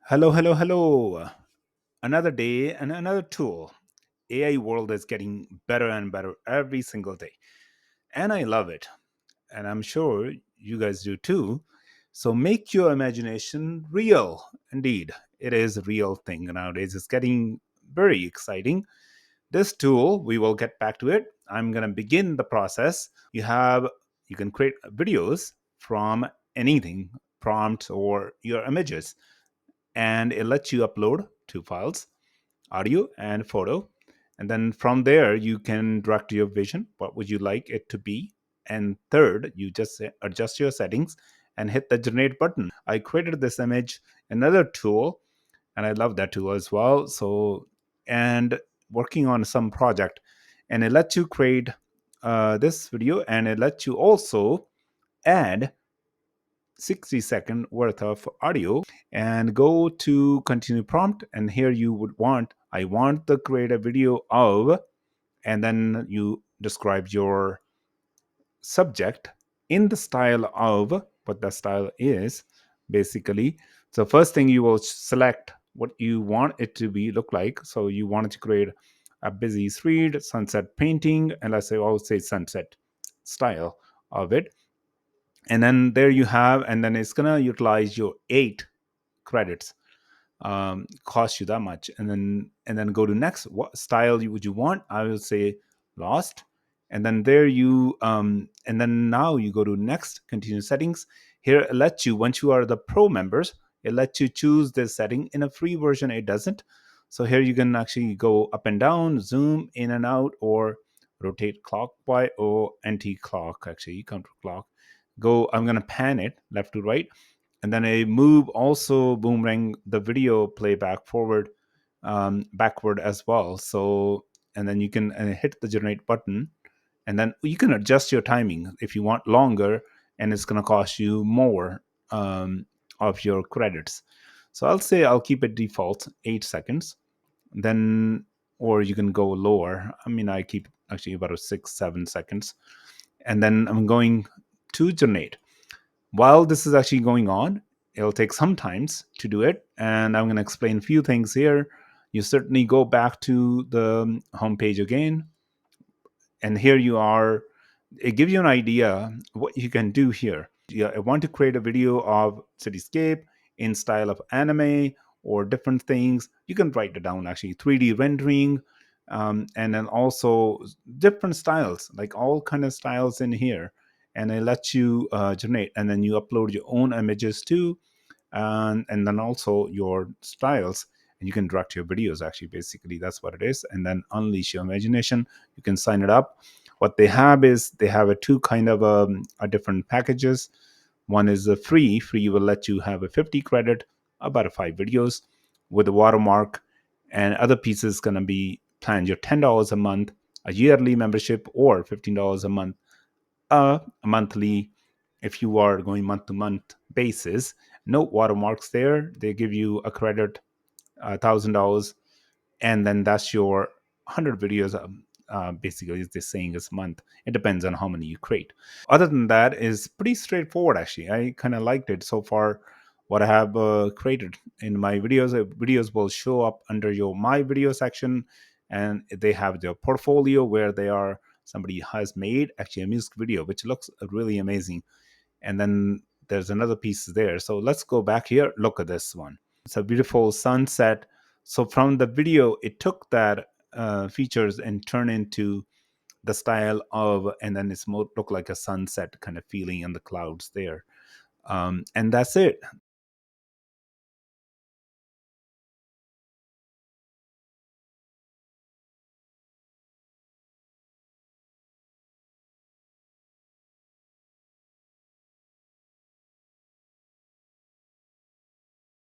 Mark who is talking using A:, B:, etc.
A: Hello, hello, hello. Another day and another tool. AI world is getting better and better every single day. And I love it. And I'm sure you guys do too. So make your imagination real. Indeed, it is a real thing nowadays. It's getting very exciting. This tool, we will get back to it. I'm going to begin the process. You can create videos from anything, prompts or your images, and it lets you upload two files, audio and photo. And then from there, you can direct your vision. What would you like it to be? And third, you just adjust your settings and hit the generate button. I created this image, another tool, and I love that tool as well. So, and working on some project, and it lets you create this video, and it lets you also add 60-second worth of audio and go to continue prompt. And here you would want, I want to create a video of, and then you describe your subject in the style of what the style is basically. So first thing, you will select what you want it to be look like. So you want it to create a busy street, sunset painting, and let's say I'll say sunset style of it. And then there you have, and then it's gonna utilize your 8 credits, cost you that much. And then go to next. What style would you want? I will say lost. And then there you and then now you go to next, continue settings. Here it lets you, once you are the pro members, it lets you choose this setting. In a free version it doesn't. So here you can actually go up and down, zoom in and out, or rotate clockwise or anti-clock, actually counter clock. Go, I'm going to pan it left to right. And then a move also boomerang the video playback forward, backward as well. So, and then you can hit the generate button, and then you can adjust your timing if you want longer, and it's going to cost you more of your credits. So I'll say I'll keep it default 8 seconds. Then, or you can go lower. I mean, I keep actually about 6 7 seconds. And then I'm going to generate. While this is actually going on, it'll take some times to do it, and I'm going to explain a few things here. You certainly go back to the homepage again, and here you are. It gives you an idea what you can do here. Yeah, I want to create a video of cityscape in style of anime or different things. You can write it down, actually 3D rendering, and then also different styles, like all kind of styles in here. And it lets you generate, and then you upload your own images too, and then also your styles, and you can direct your videos. Actually, basically that's what it is. And then unleash your imagination. You can sign it up. What they have is they have a two kind of a different packages. One is a free will let you have a 50 credit, about a 5 videos with a watermark. And other pieces going to be planned your $10 a month, a yearly membership, or $15 a month, a monthly, if you are going month to month basis. No watermarks there. They give you a credit, $1,000, and then that's your 100 videos. Basically, is this saying is a month. It depends on how many you create. Other than that, is pretty straightforward. Actually, I kind of liked it so far. What I have created in my videos, videos will show up under your my video section, and they have their portfolio where they are, somebody has made actually a music video which looks really amazing. And then there's another piece there. So let's go back here. Look at this one. It's a beautiful sunset. So from the video, it took that features and turned into the style of, and then it's more look like a sunset kind of feeling in the clouds there. And that's it.